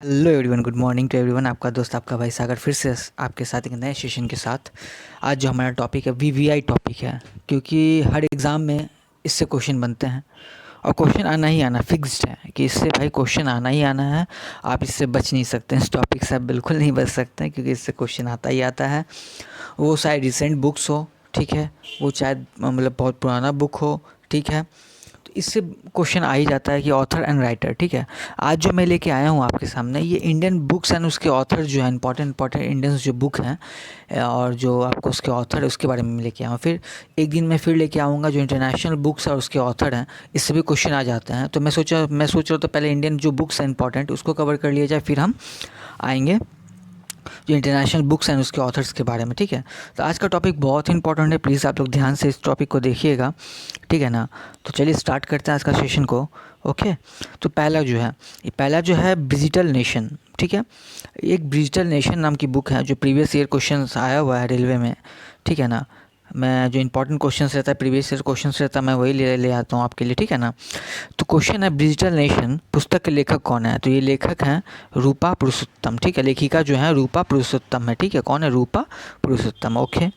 Hello everyone, good morning to everyone. आपका दोस्त आपका भाई सागर फिर से आपके साथ एक नए सेशन के साथ। आज जो हमारा टॉपिक है वीवीआई टॉपिक है, क्योंकि हर एग्ज़ाम में इससे क्वेश्चन बनते हैं और क्वेश्चन आना ही आना फिक्स्ड है कि इससे भाई क्वेश्चन आना ही आना है। आप इससे बच नहीं सकते हैं, इस टॉपिक से आप बिल्कुल नहीं बच सकते हैं, क्योंकि इससे क्वेश्चन आता ही आता है। वो चाहे रिसेंट बुक्स हो, ठीक है, वो चाहे मतलब बहुत पुराना बुक हो, ठीक है, तो इससे क्वेश्चन आ ही जाता है कि ऑथर एंड राइटर। ठीक है, आज जो मैं लेके आया हूँ आपके सामने, ये इंडियन बुक्स एंड उसके ऑथर जो है इंपॉर्टेंट इंडियन जो बुक हैं और जो आपको उसके ऑथर है उसके बारे में लेके आऊँ। फिर एक दिन मैं फिर लेके आऊँगा जो इंटरनेशनल बुक्स और उसके ऑथर हैं, इससे भी क्वेश्चन आ जाते हैं। तो मैं सोच रहा हूँ तो पहले इंडियन जो बुक्स हैं इंपॉर्टेंट उसको कवर कर लिया जाए, फिर हम आएंगे जो इंटरनेशनल बुक्स हैं उसके ऑथर्स के बारे में। ठीक है, तो आज का टॉपिक बहुत ही इंपॉर्टेंट है, प्लीज़ आप लोग ध्यान से इस टॉपिक को देखिएगा, ठीक है ना। तो चलिए स्टार्ट करते हैं आज का सेशन को। ओके, तो पहला जो है डिजिटल नेशन। ठीक है, एक डिजिटल नेशन नाम की बुक है जो प्रीवियस ईयर क्वेश्चन आया हुआ है रेलवे में। ठीक है ना, मैं जो इंपॉर्टेंट क्वेश्चन रहता है प्रीवियस ईयर क्वेश्चन रहता है मैं वही ले आता हूँ आपके लिए। ठीक है ना, तो क्वेश्चन है डिजिटल नेशन पुस्तक के लेखक कौन है? तो ये लेखक हैं रूपा पुरुषोत्तम। ठीक है, लेखिका जो है रूपा पुरुषोत्तम है। ठीक है, कौन है? रूपा पुरुषोत्तम। ओके,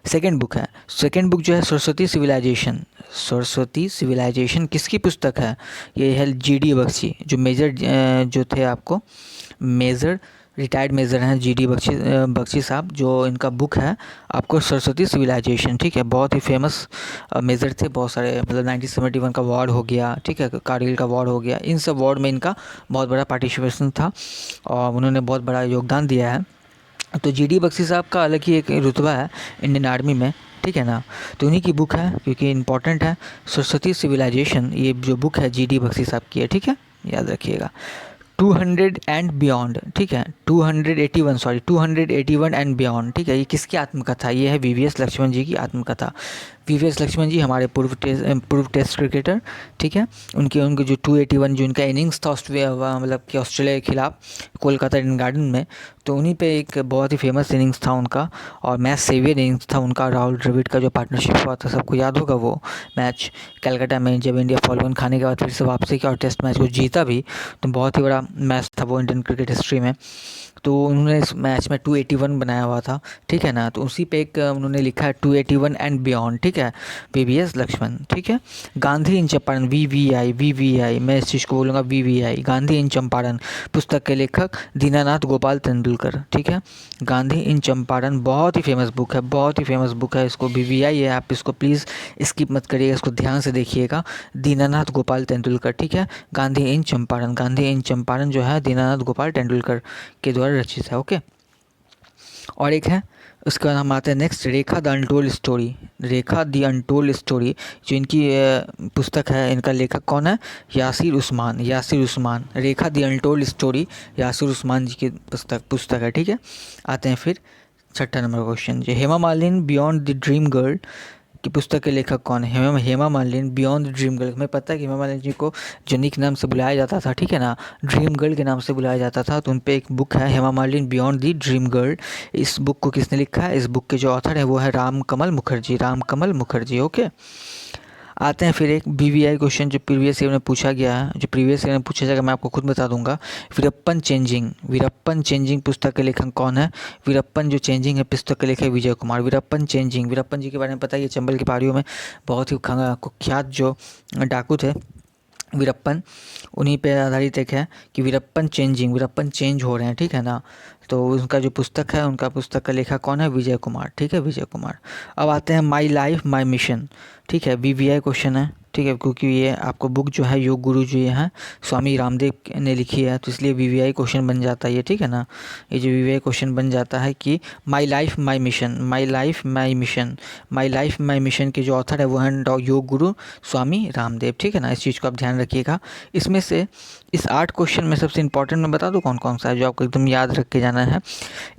सेकंड बुक जो है सरस्वती सिविलाइजेशन। सरस्वती सिविलाइजेशन किसकी पुस्तक है? ये है जीडी बख्शी, जो मेजर जो थे आपको मेजर रिटायर्ड मेजर हैं जीडी बख्शी साहब, जो इनका बुक है आपको सरस्वती सिविलाइजेशन। ठीक है, बहुत ही फेमस मेजर थे, बहुत सारे मतलब 1971 का वॉर हो गया, ठीक है, कारगिल का वॉर हो गया, इन सब वॉर में इनका बहुत बड़ा पार्टिसिपेशन था और उन्होंने बहुत बड़ा योगदान दिया है। तो जीडी बख्शी साहब का अलग ही एक रुतबा है इंडियन आर्मी में। ठीक है ना, तो उन्हीं की बुक है क्योंकि इम्पॉर्टेंट है सरस्वती सिविलाइजेशन, ये जो बुक है जीडी बख्शी साहब की है। ठीक है, याद रखिएगा। 200 एंड बियॉन्ड, ठीक है, 281 एंड बियॉन्ड। ठीक है, ये किसकी आत्मकथा? ये है वीवीएस लक्ष्मण जी की आत्मकथा। वीवीएस लक्ष्मण जी हमारे पूर्व टेस्ट क्रिकेटर। ठीक है, उनके उनके जो 281 जो उनका इनिंग्स था मतलब कि ऑस्ट्रेलिया के खिलाफ कोलकाता ईडन गार्डन में, तो उन्हीं पे एक बहुत ही फेमस इनिंग्स था उनका और मैच सेवियर इनिंग्स था उनका। राहुल द्रविड़ का जो पार्टनरशिप हुआ था सबको याद होगा, वो मैच कलकत्ता में जब इंडिया फॉलोइन खाने के बाद फिर से वापसी किया और टेस्ट मैच को जीता भी, तो बहुत ही बड़ा मैच था वो इंडियन क्रिकेट हिस्ट्री में। तो उन्होंने इस मैच में 281 बनाया हुआ था। ठीक है ना, तो उसी पे एक उन्होंने लिखा है 281 एंड बियॉन्ड। ठीक है, वीवीएस लक्ष्मण। ठीक है, गांधी इन चंपारण, वीवीआई मैं इस चीज़ को बोलूँगा वीवीआई, गांधी इन चंपारण पुस्तक के लेखक दीनानाथ गोपाल तेंदुलकर। ठीक है, गांधी इन चंपारण बहुत ही फेमस बुक है, बहुत ही फेमस बुक है। इसको वीवीआई है, आप इसको प्लीज़ स्किप मत करिएगा, इसको ध्यान से देखिएगा। दीनानाथ गोपाल तेंदुलकर। ठीक है, गांधी इन चंपारण जो है दीनानाथ गोपाल तेंदुलकर के द्वारा रचित है। ओके, और एक है उसके बाद हम आते हैं next, Rekha the untold story. Rekha the untold story जो इनकी पुस्तक है, इनका लेखक कौन है? Yasir Usman. Rekha the untold story Yasir Usman ji की पुस्तक है। ठीक है, आते हैं फिर छठा नंबर क्वेश्चन, जो Hema Malini beyond the dream girl की पुस्तक के लेखक कौन है? Hema Malini beyond the dream girl. हमें पता है कि हेमा मालिनी जी को जो निक नाम से बुलाया जाता था, ठीक है ना, ड्रीम गर्ल के नाम से बुलाया जाता था, तो उन पे एक बुक है Hema Malini beyond the dream girl. इस बुक को किसने लिखा है? इस बुक के जो ऑथर है वो है राम कमल मुखर्जी। ओके, आते हैं फिर एक वीवीआई क्वेश्चन जो प्रीवियस ईयर में पूछा गया है, जो प्रीवियस ईयर में पूछा जाएगा मैं आपको खुद बता दूंगा। वीरप्पन चेंजिंग पुस्तक के लेखक कौन है? वीरप्पन जो चेंजिंग है पुस्तक के लेखक विजय कुमार। वीरप्पन जी के बारे में पता है, ये चंबल की पहाड़ियों में बहुत ही कुख्यात जो डाकू थे वीरप्पन, उन्हीं पे आधारित एक है कि वीरप्पन चेंज हो रहे हैं। ठीक है ना, तो उनका जो पुस्तक है, उनका पुस्तक का लेखक कौन है? विजय कुमार। ठीक है, विजय कुमार। अब आते हैं माई लाइफ माई मिशन। ठीक है, वीवीआई क्वेश्चन है, ठीक है, क्योंकि ये आपको बुक जो है योग गुरु जी हैं स्वामी रामदेव ने लिखी है, तो इसलिए वीवीआई क्वेश्चन बन जाता है ये। ठीक है ना, ये जो वीवीआई क्वेश्चन बन जाता है कि माई लाइफ माई मिशन के जो ऑथर है वो हैं योग गुरु स्वामी रामदेव। ठीक है ना, इस चीज़ को आप ध्यान रखिएगा। इसमें से इस 8 क्वेश्चन में सबसे इंपॉर्टेंट मैं बता दूं कौन कौन सा है जो आपको एकदम याद रख के जाना है।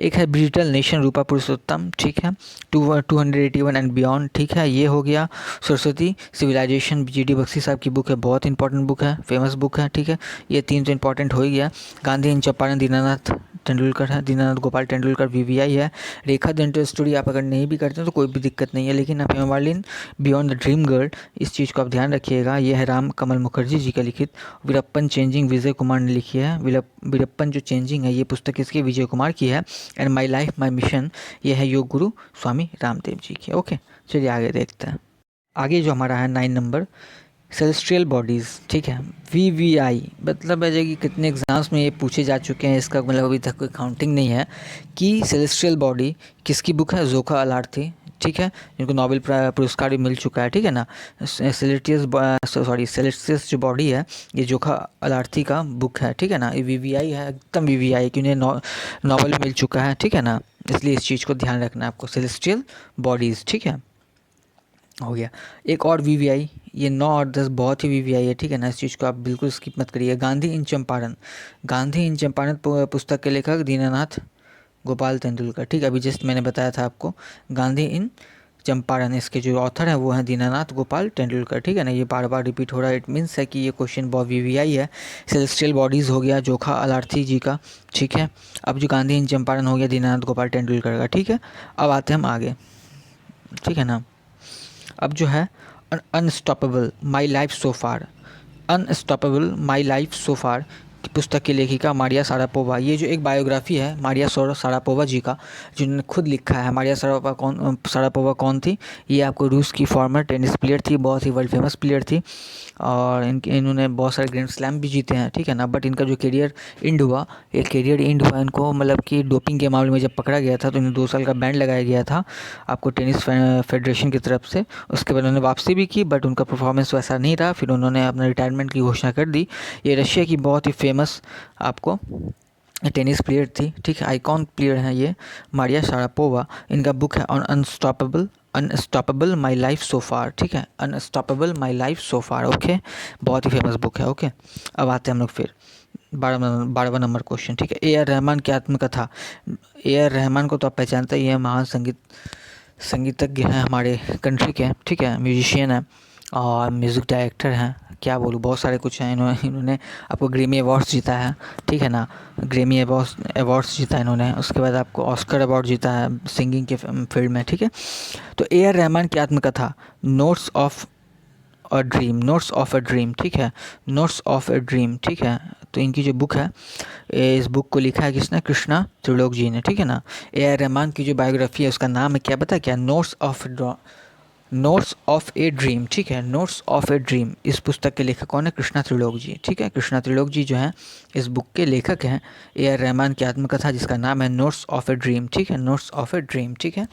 एक है डिजिटल नेशन रूपा पुरुषोत्तम। ठीक है, 281 एंड बियॉन्ड। ठीक है, ये हो गया। सरस्वती सिविलाइजेशन जीडी बख्शी साहब की बुक है, बहुत इंपॉर्टेंट बुक है, फेमस बुक है। ठीक है, ये 3 तो इंपॉर्टेंट हो ही गया। गांधी इन चंपारण दीनानाथ तेंदुलकर है, दीनानाथ गोपाल तेंदुलकर वीवीआई है। रेखा द इंटर स्टोरी आप अगर नहीं भी करते हैं तो कोई भी दिक्कत नहीं है, लेकिन आप Hema Malini beyond the dream girl, इस चीज़ को आप ध्यान रखिएगा। यह है राम कमल मुखर्जी जी का लिखित। वीरप्पन चेंजिंग विजय कुमार ने लिखी है। वीरप्पन जो चेंजिंग है ये पुस्तक किसकी, विजय कुमार की है। And my life my mission ये है योग गुरु स्वामी रामदेव जी की। ओके, चलिए आगे देखते हैं। आगे जो हमारा है 9 नंबर, सेलेस्ट्रियल बॉडीज़, ठीक है। वीवीआई मतलब है कि कितने एग्ज़ाम्स में ये पूछे जा चुके हैं, इसका मतलब अभी तक कोई काउंटिंग नहीं है कि सेलेस्ट्रियल बॉडी किसकी बुक है, जोखा अलार्थी, ठीक है, जिनको नोबेल पुरस्कार भी मिल चुका है, ठीक है ना। सेलेस्टियस जो बॉडी है ये जोखा अलार्थी का बुक है, ठीक है ना। ये वीवीआई है, एकदम वीवीआई, कि उन्हें नोबेल मिल चुका है, ठीक है ना। इसलिए इस चीज़ को ध्यान रखना है आपको, सेलेस्ट्रियल बॉडीज़, ठीक है, हो गया। एक और वीवीआई, ये 9 और 10 बहुत ही वीवीआई है, ठीक है ना। इस चीज़ को आप बिल्कुल स्किप मत करिए। गांधी इन चंपारण, गांधी इन चंपारण पुस्तक के लेखक दीनानाथ गोपाल तेंदुलकर, ठीक है। अभी जस्ट मैंने बताया था आपको, गांधी इन चंपारण, इसके जो ऑथर हैं वो हैं दीनानाथ गोपाल तेंदुलकर, ठीक है ना। ये बार बार रिपीट हो रहा है, इट मीन्स है कि ये क्वेश्चन बहुत वीवीआई है। सेलेस्टियल बॉडीज़ हो गया जोखा अलार्थी जी का, ठीक है। अब जो गांधी इन चंपारण हो गया दीनानाथ गोपाल तेंदुलकर का, ठीक है। अब आते हैं हम आगे, ठीक है ना। अब जो है unstoppable my life so far, unstoppable my life so far पुस्तक की लेखिका मारिया शारापोवा। ये जो एक बायोग्राफी है मारिया शारापोवा जी का, जिन्होंने खुद लिखा है। मारिया शारापोवा कौन थी, ये आपको रूस की फॉर्मर टेनिस प्लेयर थी, बहुत ही वर्ल्ड फेमस प्लेयर थी, और इन्होंने बहुत सारे ग्रैंड स्लैम भी जीते हैं, ठीक है ना। बट इनका जो करियर इंड हुआ, ये करियर इंड हुआ इनको मतलब कि डोपिंग के मामले में जब पकड़ा गया था तो इन्हें 2 साल का बैन लगाया गया था आपको टेनिस फेडरेशन की तरफ से। उसके बाद उन्होंने वापसी भी की, बट उनका परफॉर्मेंस वैसा नहीं रहा, फिर उन्होंने अपना रिटायरमेंट की घोषणा कर दी। ये रशिया की बहुत ही फेमस आपको टेनिस प्लेयर थी, ठीक है, आइकॉन प्लेयर हैं ये मारिया शारापोवा। इनका बुक है on unstoppable my life so far, ठीक है, unstoppable my life so far, okay, बहुत ही फेमस बुक है, ओके। अब आते हैं हम लोग फिर 12वां नंबर क्वेश्चन, ठीक है। ए आर रहमान की आत्मकथा। ए आर रहमान को तो आप पहचानते ही हैं, महान संगीतज्ञ हैं हमारे कंट्री के, ठीक है, म्यूजिशियन हैं और म्यूज़िक डायरेक्टर हैं, क्या बोलूँ, बहुत सारे कुछ हैं। इन्होंने आपको ग्रैमी अवार्ड्स जीता है, ठीक है ना, ग्रैमी अवार्ड्स जीता है इन्होंने। उसके बाद आपको ऑस्कर अवार्ड जीता है सिंगिंग के फील्ड में, ठीक है। तो ए आर रहमान की आत्मकथा नोट्स ऑफ अ ड्रीम, ठीक है, नोट्स ऑफ अ ड्रीम, ठीक है। तो इनकी जो बुक है, इस बुक को लिखा है किसने, कृष्णा त्रिलोक जी ने, ठीक है ना। ए आर रहमान की जो बायोग्राफी है उसका नाम है क्या, पता है क्या, नोट्स ऑफ ए ड्रीम, ठीक है, नोट्स ऑफ ए ड्रीम। इस पुस्तक के लेखक कौन है, कृष्णा त्रिलोक जी, ठीक है। कृष्णा त्रिलोक जी जो हैं इस बुक के लेखक हैं। ए आर रहमान की आत्मकथा जिसका नाम है नोट्स ऑफ ए ड्रीम, ठीक है, नोट्स ऑफ ए ड्रीम, ठीक है।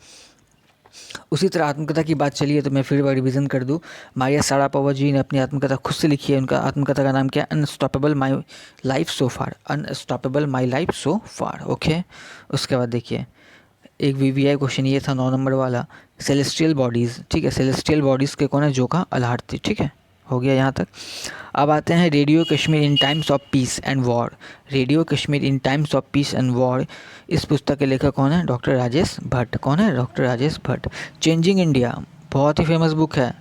उसी तरह आत्मकथा की बात चलिए तो मैं फिर रिवीजन कर दूं, मारिया शारापोवा जी ने अपनी आत्मकथा खुद से लिखी है। उनका आत्मकथा का नाम क्या है, unstoppable my life so far, unstoppable my life so far, okay. उसके बाद देखिए एक वीवीआई क्वेश्चन ये था 9 नंबर वाला, सेलेस्टियल बॉडीज़, ठीक है, सेलेस्टियल बॉडीज़ के कौन है, जोखा अलार्थी, ठीक है, हो गया यहाँ तक। अब आते हैं radio Kashmir in times of peace and war, radio Kashmir in times of peace and war. इस पुस्तक के लेखक कौन है, डॉक्टर राजेश भट्ट, कौन है, doctor Rajesh Bhatt. Changing India बहुत ही फेमस बुक है,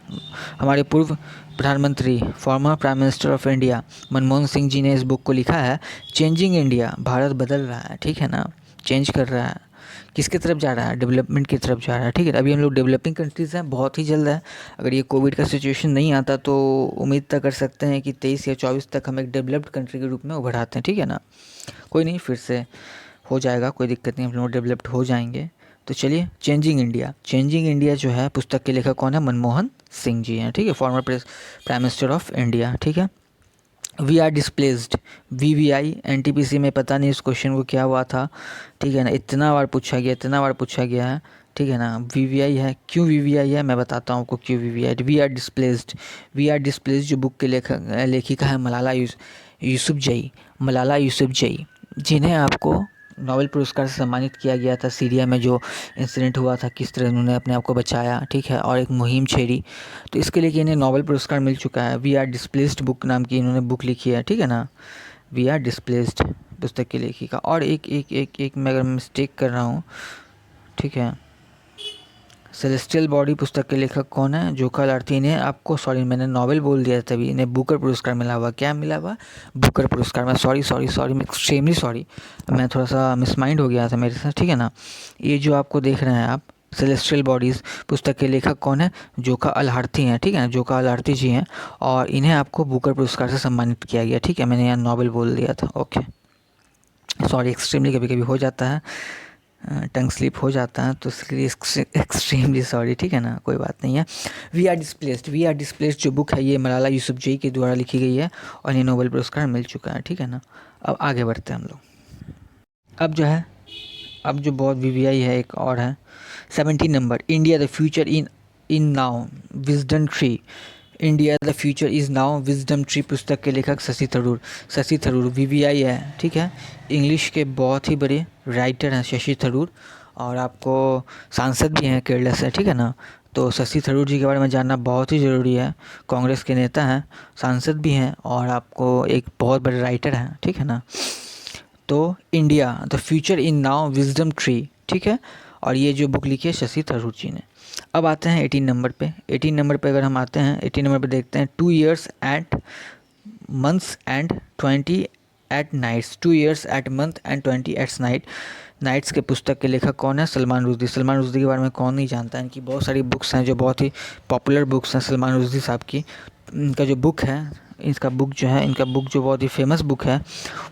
हमारे पूर्व प्रधानमंत्री former prime minister of India Manmohan Singh ji ने इस बुक को लिखा है। चेंजिंग इंडिया, भारत बदल रहा है, ठीक है ना, चेंज कर रहा है, किसकी तरफ जा रहा है, डेवलपमेंट की तरफ जा रहा है, ठीक है। अभी हम लोग डेवलपिंग कंट्रीज़ हैं, बहुत ही जल्द है, अगर ये कोविड का सिचुएशन नहीं आता तो उम्मीद तक कर सकते हैं कि 23 या 24 तक हम एक डेवलप्ड कंट्री के रूप में उभर आते हैं, ठीक है ना। कोई नहीं, फिर से हो जाएगा, कोई दिक्कत नहीं, हम लोग डेवलप्ड हो जाएंगे। तो चलिए, चेंजिंग इंडिया जो है पुस्तक के लेखक कौन है, मनमोहन सिंह जी हैं, ठीक है, former prime minister of India, ठीक है। We are displaced, VVI NTPC में पता नहीं इस क्वेश्चन को क्या हुआ था, ठीक है ना, इतना बार पूछा गया है, ठीक है ना। वीवीआई है, क्यों वीवीआई है मैं बताता हूँ आपको क्यों वीवीआई। वी आर डिस्प्लेस्ड जो बुक के लेखिका है मलाला यूसुफजई, जिन्हें आपको नोबेल पुरस्कार से सम्मानित किया गया था। सीरिया में जो इंसिडेंट हुआ था, किस तरह उन्होंने अपने आप को बचाया, ठीक है, और एक मुहिम छेड़ी, तो इसके लिए कि इन्हें नोबेल पुरस्कार मिल चुका है। वी आर डिस्प्लेस्ड बुक नाम की इन्होंने बुक लिखी है, ठीक है ना, वी आर डिस्प्लेस्ड पुस्तक की लेखिका। और एक मैं अगर मिस्टेक कर रहा हूँ, ठीक है, सेलेस्टियल बॉडी पुस्तक के लेखक कौन है? जोखा लार्थी। इन्हें आपको, सॉरी मैंने नोबेल बोल दिया तभी, इन्हें बुकर पुरस्कार मिला हुआ। क्या मिला हुआ? बुकर पुरस्कार। मैं सॉरी मैं एक्सट्रीमली सॉरी, मैं थोड़ा सा मिसमाइंड हो गया था मेरे साथ, ठीक है ना। ये जो आपको देख रहे हैं आप, सेलेस्टियल बॉडीज़ पुस्तक के लेखक कौन है? जोखा लार्थी हैं, ठीक है, जोखा लार्थी जी हैं, और इन्हें आपको बुकर पुरस्कार से सम्मानित किया गया, ठीक है। मैंने यहाँ नोबेल बोल दिया था, ओके सॉरी, एक्सट्रीमली कभी कभी हो जाता है, टंग स्लिप हो जाता है, तो इसके लिए एक्सट्रीमली सॉरी, ठीक है ना, कोई बात नहीं है। वी आर डिस्प्लेस्ड जो बुक है ये मलाला यूसुफजई के द्वारा लिखी गई है और इन्हें नोबेल पुरस्कार मिल चुका है, ठीक है ना। अब आगे बढ़ते हैं हम लोग। अब जो है, अब जो बहुत वीवीआई है एक और है 17 number, India the future in now wisdom tree. India the future is now wisdom tree पुस्तक के लेखक शशि थरूर वीवीआई है, ठीक है। इंग्लिश के बहुत ही बड़े राइटर हैं शशि थरूर, और आपको सांसद भी हैं केरला से, ठीक है ना। तो शशि थरूर जी के बारे में जानना बहुत ही ज़रूरी है। कांग्रेस के नेता हैं, सांसद भी हैं, और आपको एक बहुत बड़े राइटर हैं, ठीक है ना। तो India the future in now wisdom tree, ठीक है, और ये जो बुक लिखी है शशि थरूर जी ने। अब आते हैं 18 नंबर पे। 18 नंबर पे अगर हम आते हैं, 18 नंबर पे देखते हैं 2 years at months and 20 at nights। 2 years at month and 20 at nights के पुस्तक के लेखक कौन है? सलमान रुश्दी। सलमान रुश्दी के बारे में कौन नहीं जानता है। इनकी बहुत सारी बुक्स हैं जो बहुत ही पॉपुलर बुक्स हैं सलमान रुश्दी साहब की। इनका जो बुक है, इनका बुक जो बहुत ही फेमस बुक है,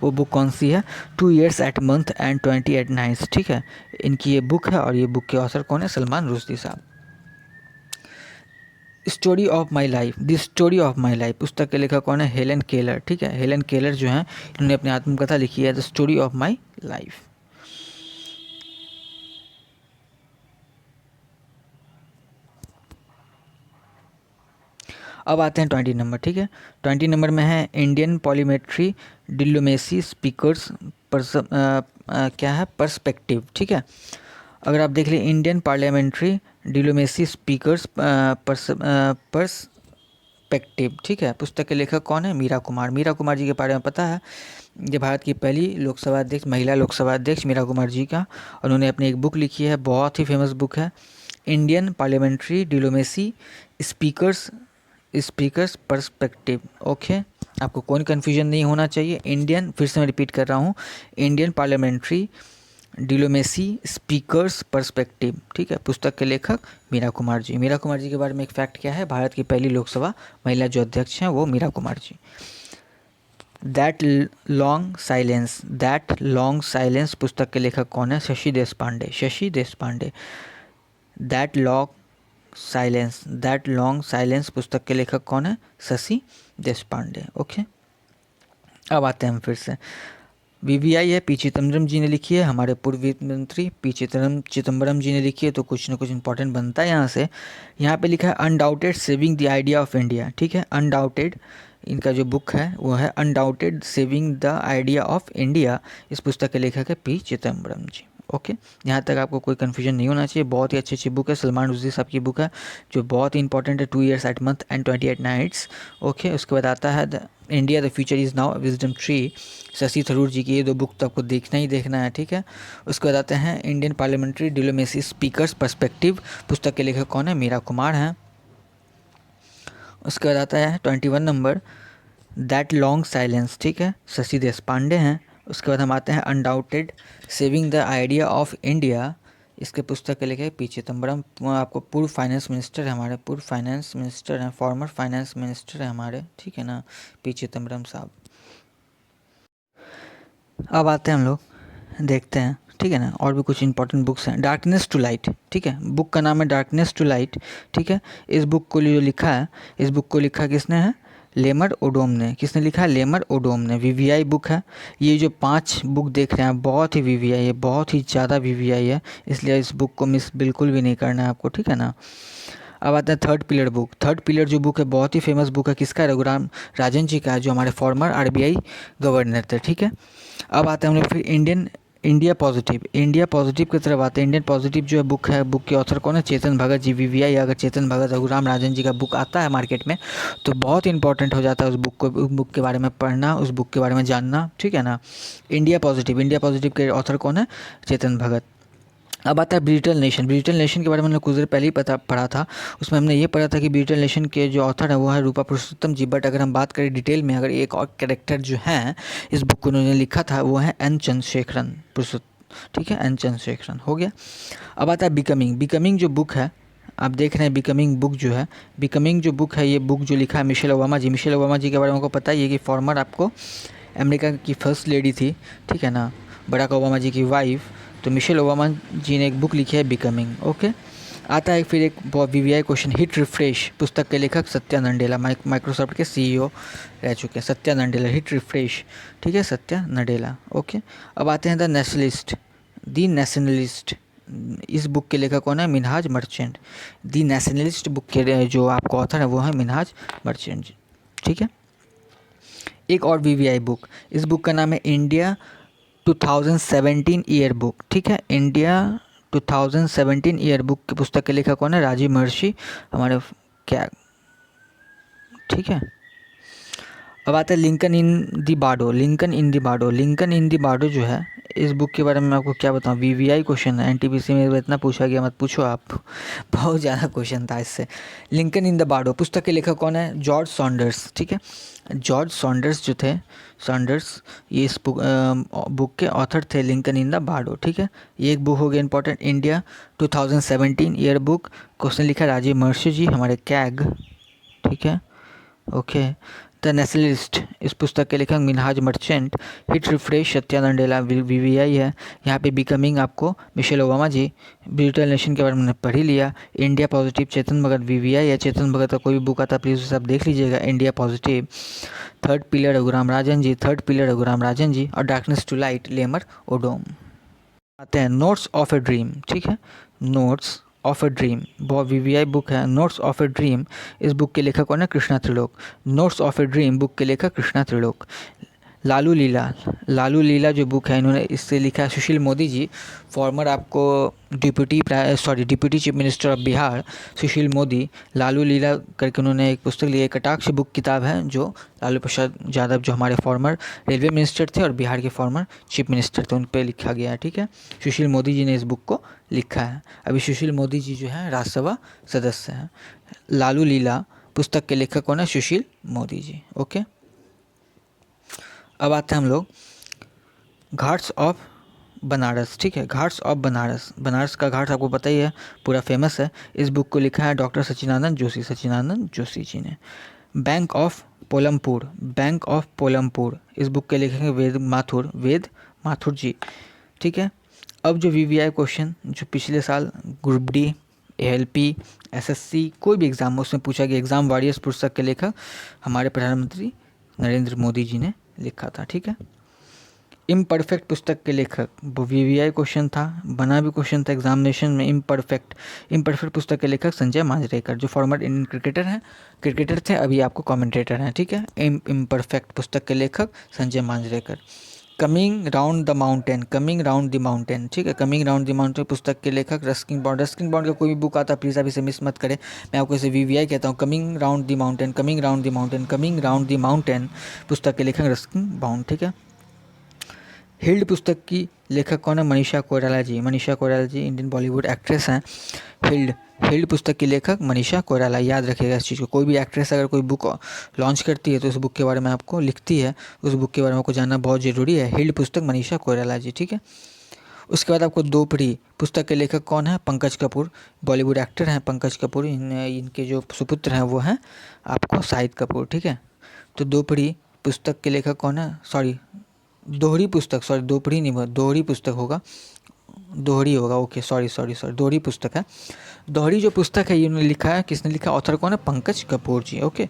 वो बुक कौन सी है? 2 years at month and 20 at nights, ठीक है। इनकी ये बुक है, और ये बुक के ऑथर कौन है? सलमान रुश्दी साहब। Story of my life, the story of my life पुस्तक के लेखक कौन है? हेलन केलर, ठीक है। हेलन केलर जो हैं, इन्होंने अपनी आत्मकथा लिखी है the story of my life. अब आते हैं 20 नंबर, ठीक है। 20 नंबर में है इंडियन पॉलीमेट्री डिप्लोमेसी स्पीकर्स क्या है? पर्सपेक्टिव, ठीक है। अगर आप देख लें, Indian parliamentary diplomacy speakers perspective, ठीक है। पुस्तक के लेखक कौन है? मीरा कुमार। मीरा कुमार जी के बारे में पता है, ये भारत की पहली लोकसभा अध्यक्ष, महिला लोकसभा अध्यक्ष मीरा कुमार जी का। उन्होंने अपनी एक बुक लिखी है, बहुत ही फेमस बुक है, Indian parliamentary diplomacy speakers perspective, okay. आपको कोई कन्फ्यूजन नहीं होना चाहिए। इंडियन, फिर से मैं रिपीट कर रहा हूँ, Indian parliamentary diplomacy speakers perspective, ठीक है। पुस्तक के लेखक मीरा कुमार जी। मीरा कुमार जी के बारे में एक फैक्ट क्या है? भारत की पहली लोकसभा महिला जो अध्यक्ष हैं वो Meera Kumar ji. That long silence पुस्तक के लेखक कौन है? Shashi Deshpande. That long silence पुस्तक के लेखक कौन है? शशि देशपांडे, ओके। अब आते हैं हम फिर से, वीवीआई है, पी चिदम्बरम जी ने लिखी है, हमारे पूर्व वित्त मंत्री पी चिदम्बरम जी ने लिखी है, तो कुछ ना कुछ इंपॉर्टेंट बनता है यहाँ से। यहाँ पे लिखा है undaunted saving the idea of India, ठीक है। अनडाउटेड इनका जो बुक है वो है undaunted saving the idea of India. इस पुस्तक के लेखक है पी चिदम्बरम जी, ओके। यहाँ तक आपको कोई कन्फ्यूजन नहीं होना चाहिए। बहुत ही अच्छी बुक है, सलमान रुश्दी साहब की बुक है, जो बहुत ही इंपॉर्टेंट है। 2 years at month and 20 at nights, okay. उसके बाद आता है India the future is now wisdom tree, Shashi Tharoor ji की। ये 2 बुक तो आपको देखना है, ठीक है। उसके बाद आते हैं Indian parliamentary diplomacy speakers perspective, पुस्तक के लेखक कौन है? मीरा कुमार हैं। उसके बाद आता है 21 नंबर, दैट लॉन्ग साइलेंस, ठीक है, शशि देशपांडे हैं। उसके बाद हम आते हैं undaunted saving the idea of India, इसके पुस्तक के लेखक पी चिदम्बरम। आपको पूर्व फाइनेंस मिनिस्टर है हमारे, फॉर्मर फाइनेंस मिनिस्टर है हमारे, ठीक है ना, पी चिदम्बरम साहब। अब आते हैं हम लोग, देखते हैं, ठीक है ना, और भी कुछ इंपॉर्टेंट बुक्स हैं। डार्कनेस टू लाइट, ठीक है, बुक का नाम है डार्कनेस टू लाइट, ठीक है। इस बुक को जो लिखा है, इस बुक को लिखा किसने है? लेमर ओडोम ने। किसने लिखा है? लेमर ओडोम ने। वीवीआई बुक है। ये जो 5 बुक देख रहे हैं बहुत ही वीवीआई है, बहुत ही ज़्यादा वीवीआई है, इसलिए इस बुक को मिस बिल्कुल भी नहीं करना है आपको, ठीक है ना। अब आता है third pillar book. Third pillar जो बुक है बहुत ही फेमस बुक है, किसका? रघुराम राजन जी का है, जो हमारे फॉर्मर आरबीआई गवर्नर थे, ठीक है। अब आते हैं हम लोग फिर इंडिया पॉजिटिव की तरफ आते हैं। इंडियन पॉजिटिव जो है बुक है, बुक के ऑथर कौन है? चेतन भगत जी। वीवीआई, अगर चेतन भगत रघुराम राजन जी का बुक आता है मार्केट में तो बहुत इंपॉर्टेंट हो जाता है उस बुक के बारे में पढ़ना, उस बुक के बारे में जानना, ठीक है ना। इंडिया पॉजिटिव के ऑथर कौन है? चेतन भगत। अब आता है ब्रिटल नेशन। ब्रिटल नेशन के बारे में हमने कुछ देर पहले ही पढ़ा था। उसमें हमने ये पढ़ा था कि ब्रिटल नेशन के जो ऑथर है वो है रूपा पुरुषोत्तम जी। बट अगर हम बात करें डिटेल में, अगर एक और कैरेक्टर जो हैं इस बुक को उन्होंने लिखा था वो है एन चंद्रशेखरन ठीक है, एन चंद्रशेखरन हो गया। अब आता है बिकमिंग। बिकमिंग जो बुक है, आप देख रहे हैं बिकमिंग बुक जो है, बिकमिंग जो बुक है, ये बुक जो लिखा है मिशेल ओबामा जी। मिशेल ओबामा जी के बारे में आपको पता ही है कि फॉर्मर आपको अमेरिका की फर्स्ट लेडी थी, ठीक है ना, बराक ओबामा जी की वाइफ। तो मिशेल ओबामा जी ने एक बुक लिखी है बिकमिंग। ओके, आता है फिर एक वीवीआई क्वेश्चन, हिट रिफ्रेश पुस्तक के लेखक सत्या नडेला, माइक्रोसॉफ्ट के सीईओ रह चुके हैं सत्या नडेला। हिट रिफ्रेश, ठीक है, सत्या नडेला। ओके, अब आते हैं द नेशनलिस्ट, दी नेशनलिस्ट। इस बुक के लेखक कौन है? मिनहाज मर्चेंट। दी नेशनलिस्ट बुक के जो आपको ऑथर है वो है मिनहाज मर्चेंट, ठीक है। एक और वीवीआई बुक, इस बुक का नाम है इंडिया 2017 ईयर बुक, ठीक है। इंडिया 2017 ईयर बुक की पुस्तक के लेखक कौन है? राजीव महर्षि, हमारे क्या, ठीक है। अब आता है लिंकन इन दी बार्डो। लिंकन इन दी बार्डो, लिंकन इन दी बार्डो जो है, इस बुक के बारे में मैं आपको क्या बताऊं, वीवीआई क्वेश्चन है, एनटीपीसी में इतना पूछा गया मत पूछो आप, बहुत ज़्यादा क्वेश्चन था इससे। लिंकन इन द बार्डो पुस्तक के लेखक कौन है? जॉर्ज सॉन्डर्स, ठीक है। जॉर्ज सॉन्डर्स जो थे, सॉन्डर्स, ये इस बुक के ऑथर थे, लिंकन इन द बार्डो, ठीक है। ये एक बुक हो गया important. India 2017 year book, question लिखा राजीव महर्षि जी, हमारे कैग, ठीक है। ओके, द नेशनलिस्ट, इस पुस्तक के लेखक Minhaj merchant. Hit refresh Satya Nadella, VVI है। यहाँ पे बिकमिंग आपको मिशेल ओबामा जी। ब्रिटल नेशन के बारे में पढ़ ही लिया। India positive Chetan Bhagat, VVI है। चेतन भगत का कोई भी बुक आता प्लीज़ उसे आप देख लीजिएगा, India positive. Third pillar Raghuram Rajan ji, third pillar Raghuram Rajan ji. और darkness to light Lamar Odom. आते हैं नोट्स ऑफ ए ड्रीम, ठीक है, नोट्स ऑफ ए ड्रीम, बहुत वीवीआई बुक है। नोट्स ऑफ ए ड्रीम, इस बुक के लेखक कौन है? Krishna Trilok. Notes of a dream book के लेखक कृष्णा त्रिलोक। लालू लीला, लालू लीला जो बुक है इन्होंने इससे लिखा है सुशील मोदी जी, फॉर्मर आपको deputy chief minister of Bihar Sushil Modi. Lalu Leela करके उन्होंने एक पुस्तक ली है, कटाक्ष बुक किताब है, जो लालू प्रसाद यादव जो हमारे फॉर्मर रेलवे मिनिस्टर थे और बिहार के फॉर्मर चीफ मिनिस्टर थे, उन पर लिखा गया है, ठीक है। सुशील मोदी जी ने इस बुक को लिखा है। अभी सुशील मोदी जी जो है राज्यसभा सदस्य हैं। लालू लीला पुस्तक के लेखक कौन है? सुशील मोदी जी। ओके, अब आते हैं हम लोग घाट्स ऑफ बनारस, ठीक है, घाट्स ऑफ बनारस। बनारस का घाट आपको पता ही है, पूरा फेमस है। इस बुक को लिखा है डॉक्टर सच्चिदानंद जोशी, सच्चिदानंद जोशी जी ने। बैंक ऑफ पोलमपुर, बैंक ऑफ पोलमपुर, इस बुक के लेखक हैं वेद माथुर जी, ठीक है। अब जो वीवीआई क्वेश्चन जो पिछले साल ग्रुप डी, एएलपी, एसएससी कोई भी एग्ज़ाम उसमें पूछा गया, एग्ज़ाम वॉरियर्स पुस्तक के लेखक हमारे प्रधानमंत्री नरेंद्र मोदी जी ने लिखा था, ठीक है। इम्परफेक्ट पुस्तक के लेखक, वो वीवीआई क्वेश्चन था, बना भी क्वेश्चन था एग्जामिनेशन में। इम्परफेक्ट पुस्तक के लेखक संजय मांजरेकर, जो फॉर्मर इंडियन क्रिकेटर थे, अभी आपको कमेंटेटर हैं, ठीक है। इम्परफेक्ट पुस्तक के लेखक Sanjay Manjrekar. Coming round the mountain, ठीक है, कमिंग राउंड द माउंटेन पुस्तक के लेखक रस्किन बॉन्ड। रस्किन बॉन्ड का कोई भी बुक आता प्लीज़ आप इसे मिस मत करें, मैं आपको इसे वीवीआई कहता हूँ। कमिंग राउंड द माउंटेन पुस्तक के लेखक रस्किन बॉन्ड, ठीक है। हिल्ड पुस्तक की लेखक कौन है? मनीषा कोइराला जी। मनीषा कोइराला जी इंडियन बॉलीवुड एक्ट्रेस हैं। हिल्ड पुस्तक की लेखक मनीषा कोइराला, याद रखिएगा इस चीज़ को। कोई भी एक्ट्रेस अगर कोई बुक लॉन्च करती है तो उस बुक के बारे में आपको लिखती है, उस बुक के बारे में आपको जानना बहुत ज़रूरी है। हिल्ड पुस्तक मनीषा कोइराला जी, ठीक है। उसके बाद आपको दोपड़ी पुस्तक के लेखक कौन है? पंकज कपूर, बॉलीवुड एक्टर हैं पंकज कपूर। इनके जो सुपुत्र हैं वो हैं आपको शाहिद कपूर, ठीक है। तो दोपड़ी पुस्तक के लेखक कौन है? दोहरी पुस्तक होगा, दोहरी होगा, ओके, सॉरी, दोहरी पुस्तक है। दोहरी जो पुस्तक है ये उन्होंने लिखा है, किसने लिखा? ऑथर कौन है? Pankaj Kapoor ji, okay.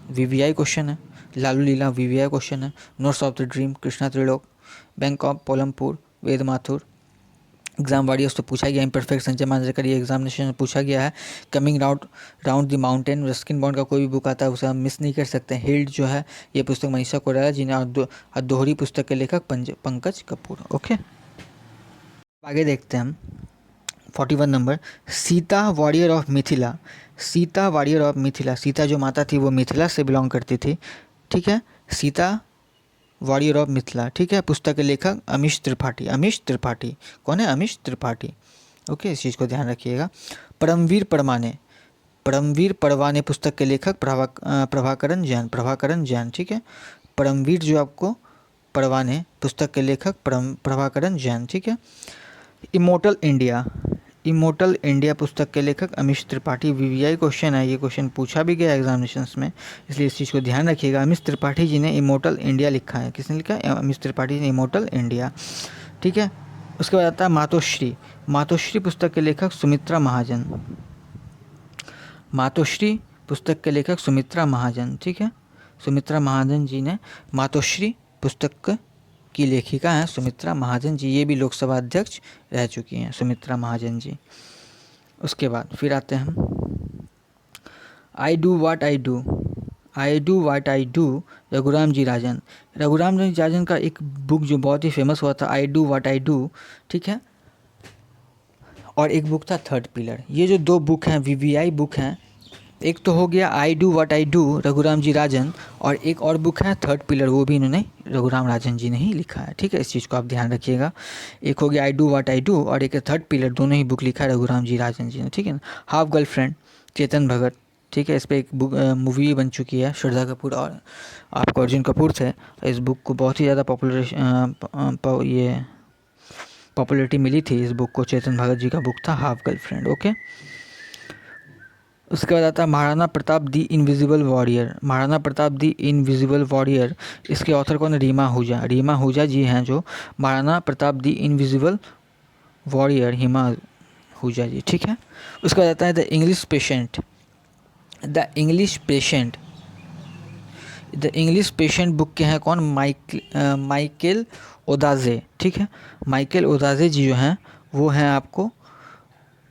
VVI question है। लालू लीला वीवीआई क्वेश्चन है। Notes of the dream Krishna Trilok. Bank of Polampur Ved Mathur. Exam warriors तो पूछा गया। इम्परफेक्ट संजय मांजरेकर, ये एग्जामिनेशन में पूछा गया है। Coming round the mountain Ruskin bond का कोई भी बुक आता है उसे हम मिस नहीं कर सकते। हिल्ड जो है ये पुस्तक मनीषा कोइराला जी ने, और दोहरी पुस्तक के लेखक पंकज कपूर, ओके। आगे देखते हैं हम 41 number, Sita warrior of Mithila. Sita warrior of Mithila, Sita जो माता थी वो मिथिला से बिलोंग करती थी, ठीक है। सीता वॉरियर ऑफ मिथिला, ठीक है। पुस्तक के लेखक अमीश त्रिपाठी। कौन है? अमीश त्रिपाठी। ओके, इस चीज़ को ध्यान रखिएगा। परमवीर परमाने, परमवीर परवाने पुस्तक के लेखक प्रभाकरण जैन, प्रभाकरण जैन, ठीक है। परमवीर जो आपको परवाने पुस्तक के लेखक प्रभाकरण जैन, ठीक है। इमोर्टल इंडिया, इमोर्टल इंडिया पुस्तक के लेखक अमीश त्रिपाठी। वीवीआई क्वेश्चन है, ये क्वेश्चन पूछा भी गया एग्जामिनेशंस में, इसलिए इस चीज़ को ध्यान रखिएगा। अमीश त्रिपाठी जी ने इमोर्टल इंडिया लिखा है। किसने लिखा है? अमीश त्रिपाठी ने इमोर्टल इंडिया, ठीक है। उसके बाद आता है मातोश्री, मातोश्री पुस्तक के लेखक सुमित्रा महाजन, मातोश्री पुस्तक के लेखक सुमित्रा महाजन, ठीक है। सुमित्रा महाजन जी ने मातोश्री पुस्तक की लेखिका हैं सुमित्रा महाजन जी, ये भी लोकसभा अध्यक्ष रह चुकी हैं सुमित्रा महाजन जी। उसके बाद फिर आते हैं हम I do what I do, I do what I do, Raghuram ji Rajan. Raghuram ji Rajan का एक बुक जो बहुत ही फेमस हुआ था, आई डू वाट आई डू, ठीक है। और एक बुक था थर्ड पिलर। ये जो दो बुक हैं वीवीआई बुक हैं, एक तो हो गया I do what I do Raghuram ji Rajan, और एक और बुक है थर्ड पिलर, वो भी इन्होंने रघुराम राजन जी ने ही लिखा है, ठीक है। इस चीज़ को आप ध्यान रखिएगा। एक हो गया I do what I do और एक थर्ड पिलर, दोनों ही बुक लिखा है रघुराम जी राजन जी ने, ठीक है ना। हाफ गर्लफ्रेंड चेतन भगत, ठीक है। इस पर एक बुक मूवी बन चुकी है, श्रद्धा कपूर और आपको अर्जुन कपूर थे। इस बुक को बहुत ही ज़्यादा पॉपुलरिटी मिली थी इस बुक को, चेतन भगत जी का बुक था हाफ गर्लफ्रेंड, ओके। उसके बाद आता है महाराणा प्रताप दी इनविजिबल वॉरियर, महाराणा प्रताप दी इनविजिबल वॉरियर, इसके ऑथर कौन है? रीमा आहूजा, रीमा आहूजा जी हैं जो महाराणा प्रताप दी इनविजिबल वॉरियर, रीमा आहूजा जी, ठीक है। उसके बाद आता है the English patient, the English patient, the English patient book के हैं कौन? माइकल ओदाजे, ठीक है। माइकल ओदाजे जी जो हैं वो हैं आपको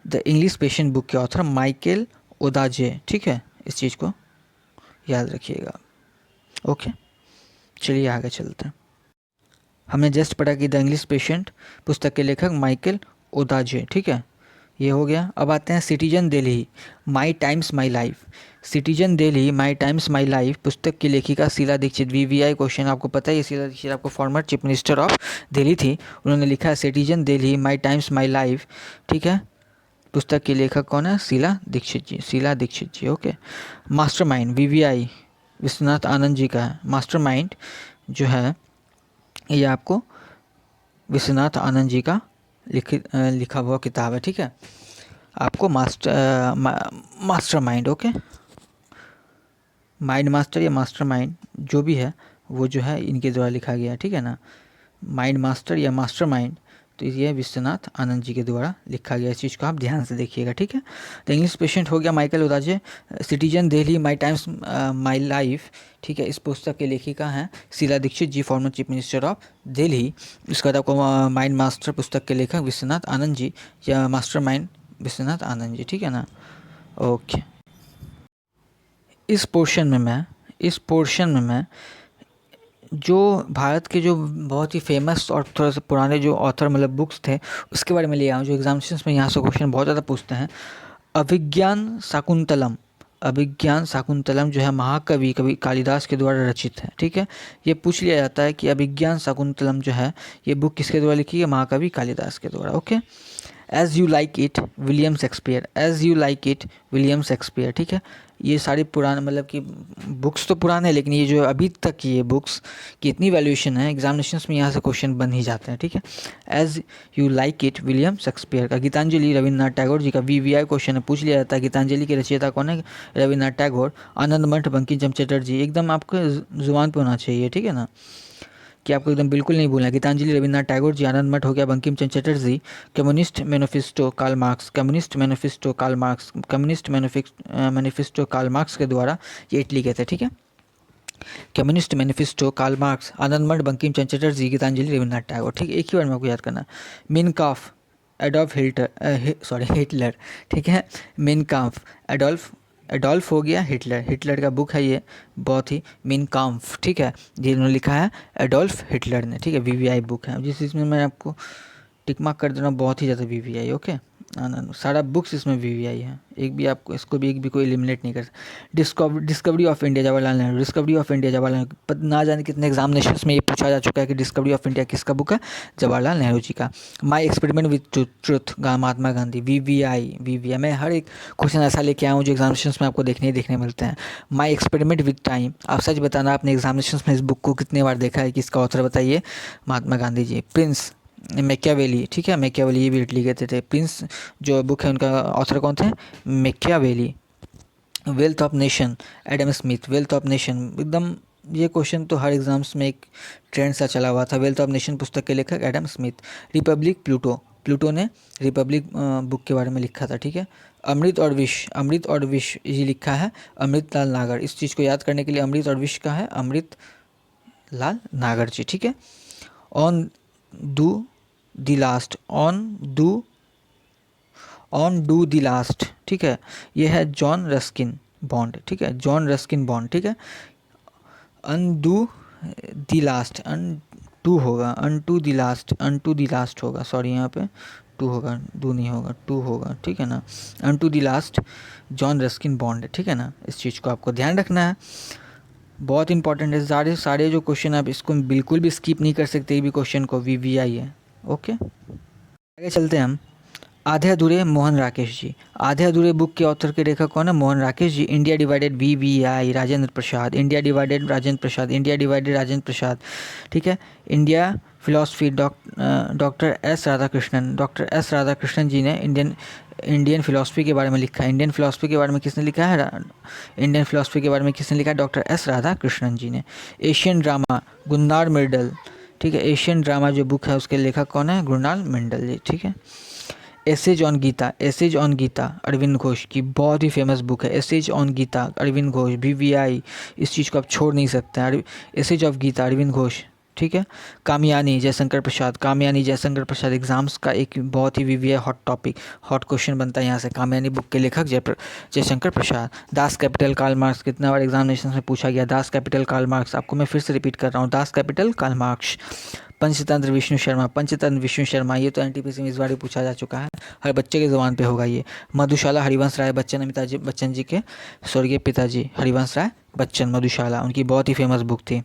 द इंग्लिश पेशेंट बुक के ऑथर माइकल ओदाजे, ठीक है। इस चीज़ को याद रखिएगा, ओके। चलिए आगे चलते हैं। हमने जस्ट पढ़ा कि द इंग्लिश पेशेंट पुस्तक के लेखक माइकल ओदाजे, ठीक है, ये हो गया। अब आते हैं citizen Delhi my times my life, citizen Delhi my times my life पुस्तक की लेखिका शीला दीक्षित। वीवीआई क्वेश्चन आपको पता है, शीला दीक्षित आपको farmer chief minister of Delhi थी, उन्होंने लिखा है citizen Delhi my times my life, ठीक है। पुस्तक के लेखक कौन है? शीला दीक्षित जी, शीला दीक्षित जी, okay. Mastermind VVI Vishwanath Anand ji का है। मास्टरमाइंड जो है ये आपको विश्वनाथ आनंद जी का लिखा हुआ किताब है, ठीक है। आपको मास्टरमाइंड, ओके। माइंड मास्टर या मास्टरमाइंड जो भी है वो जो है इनके द्वारा लिखा गया है, ठीक है ना। माइंड मास्टर या मास्टरमाइंड तो ये विश्वनाथ आनंद जी के द्वारा लिखा गया, इस चीज़ को आप ध्यान से देखिएगा, ठीक है। तो इंग्लिश पेशेंट हो गया Michael Ondaatje. Citizen Delhi my times my life, ठीक है, इस पुस्तक के लेखिका हैं Sheila Dikshit ji, former chief minister of Delhi. इसके बाद आपको माइंड मास्टर पुस्तक के लेखक विश्वनाथ आनंद जी या मास्टर माइंड विश्वनाथ आनंद जी, ठीक है ना, ओके। इस पोर्शन में मैं जो भारत के जो बहुत ही फेमस और थोड़ा सा पुराने जो ऑथर मतलब बुक्स थे उसके बारे में ले आया हूँ, जो एग्जामिनेशंस में यहाँ से क्वेश्चन बहुत ज़्यादा पूछते हैं। अभिज्ञान शाकुंतलम, अभिज्ञान शाकुंतलम जो है महाकवि कवि कालिदास के द्वारा रचित है, ठीक है। ये पूछ लिया जाता है कि अभिज्ञान शाकुंतलम जो है ये बुक किसके द्वारा लिखी है? महाकवि कालिदास के द्वारा, okay. As you like it William Shakespeare, as you like it William Shakespeare, ठीक है। ये सारी पुराने मतलब कि बुक्स तो पुराने हैं, लेकिन ये जो अभी तक की ये बुक्स की इतनी वैल्यूएशन है एग्जामिनेशंस में यहाँ से क्वेश्चन बन ही जाते हैं, ठीक है। As you like it William Shakespeare का। गीतांजलि रविन्द्रनाथ टैगोर जी का वीवीआई क्वेश्चन है, पूछ लिया जाता है गीतांजलि के रचयिता कौन है? रविन्द्रनाथ टैगोर। आनंद मठ बंकिम चंद्र चटर्जी, एकदम आपको जुबान पे होना चाहिए, ठीक है ना, कि आपको एकदम बिल्कुल नहीं भूलना है। गीतांजलि रविन्द्रनाथ टैगोर जी, आनंद मठ हो गया Bankim Chandra Chatterjee. Communist manifesto Karl Marx, communist manifesto Karl Marx, communist manifesto Karl Marx के द्वारा ये इटली के थे, ठीक है। Communist manifesto Karl Marx, Anand Math Bankim Chandra Chatterjee, Geetanjali Rabindranath Tagore, ठीक है। एक ही बार में आपको याद करना। मेन काफ एडोल्फ हिटलर, ठीक है। मेन काफ एडोल्फ हो गया हिटलर, हिटलर का बुक है ये बहुत ही, मेन काम्फ, ठीक है, जिन्होंने लिखा है एडोल्फ हिटलर ने, ठीक है। वीवीआई बुक है, जिस चीज़ में मैं आपको टिक मार्क कर दे रहा हूँ बहुत ही ज़्यादा वीवीआई, ओके। सारा बुक्स इसमें वीवीआई है, एक भी आपको इसको भी एक भी कोई एलिमिनेट नहीं कर सकता। Discovery of India Jawaharlal Nehru, discovery of India Jawaharlal Nehru, ना जाने कितने एग्जामिनेशंस में ये पूछा जा चुका है कि डिस्कवरी ऑफ इंडिया किसका बुक है, जवाहरलाल नेहरू जी का। My experiment with truth Mahatma Gandhi, VVI मैं हर एक क्वेश्चन ऐसा लेके आया हूँ जो एग्जामिनेशंस में आपको देखने ही देखने मिलते हैं। माई एक्सपेरिमेंट विद टाइम, आप सच बताना आपने एग्जामिनेशंस में इस बुक को कितने बार देखा है, किसका ऑथर बताइए, महात्मा गांधी जी। प्रिंस मैकियावेली, ठीक है, मैकियावेली ये भी इटली के थे। प्रिंस जो बुक है उनका ऑथर कौन थे, Machiavelli. Wealth of nation, Adam Smith, wealth of nation एकदम, ये क्वेश्चन तो हर एग्जाम्स में एक ट्रेंड सा चला हुआ था। वेल्थ ऑफ नेशन पुस्तक के लेखक एडम स्मिथ। रिपब्लिक प्लूटो ने रिपब्लिक बुक के बारे में लिखा था, ठीक है। अमृत और विष ये लिखा है अमृत लाल नागर। इस चीज़ को याद करने के लिए अमृत और विष का है अमृत लाल नागर जी, ठीक है। On do the last, on do the last, ठीक है, ये है जॉन रस्किन बॉन्ड, ठीक है, जॉन रस्किन बॉन्ड, ठीक है। अनडू द लास्ट, टू होगा, अनटू द लास्ट होगा, सॉरी यहाँ पे टू होगा, डू नहीं होगा, टू होगा, ठीक है ना। Unto the last John Ruskin bond, ठीक है ना, इस चीज़ को आपको ध्यान रखना है, बहुत इंपॉर्टेंट है। सारे जो क्वेश्चन आप इसको बिल्कुल भी स्किप नहीं कर सकते, ये भी क्वेश्चन को वीवीआई है। ओके, आगे चलते हैं हम। आधे अधूरे मोहन राकेश जी, आधे अधूरे बुक के ऑथर के लेखक कौन है, Mohan Rakesh ji. India divided VVI Rajendra Prasad, India divided Rajendra Prasad, India divided Rajendra Prasad, ठीक है। India philosophy doctor S Radhakrishnan ji ने इंडियन फिलॉसफी के बारे में लिखा है। इंडियन फिलॉसफी के बारे में किसने लिखा है, इंडियन फिलॉसफी के बारे में किसने लिखा है, डॉक्टर एस राधाकृष्णन जी ने। एशियन ड्रामा गुन्नार मिर्डल, ठीक है, एशियन ड्रामा जो बुक है उसके लेखक कौन है, गुरनाल मंडल जी, ठीक है। एसेज ऑन गीता अरविंद घोष की बहुत ही फेमस बुक है, essays on Gita Arvind Ghosh, VVI, इस चीज़ को आप छोड़ नहीं सकते हैं, एसेज ऑफ गीता अरविंद घोष, ठीक है। कामयानी जयशंकर प्रसाद एग्जाम्स का एक बहुत ही VVI hot topic, hot question बनता है यहाँ से। कामयानी बुक के लेखक Jaishankar Prasad. Das Capital Karl Marx, कितना बार एग्जामिनेशन में पूछा गया, दास कैपिटल कार्ल मार्क्स, आपको मैं फिर से रिपीट कर रहा हूँ, Das Capital Karl Marx. Panchatantra Vishnu Sharma, ये तो एनटीपीसी में इस बार ही पूछा जा चुका है, हर बच्चे के ज़ुबान पे होगा ये। मधुशाला हरिवंश राय बच्चन, अमिताभ बच्चन जी के स्वर्गीय पिताजी हरिवंश राय बच्चन, मधुशाला उनकी बहुत ही फेमस बुक थी।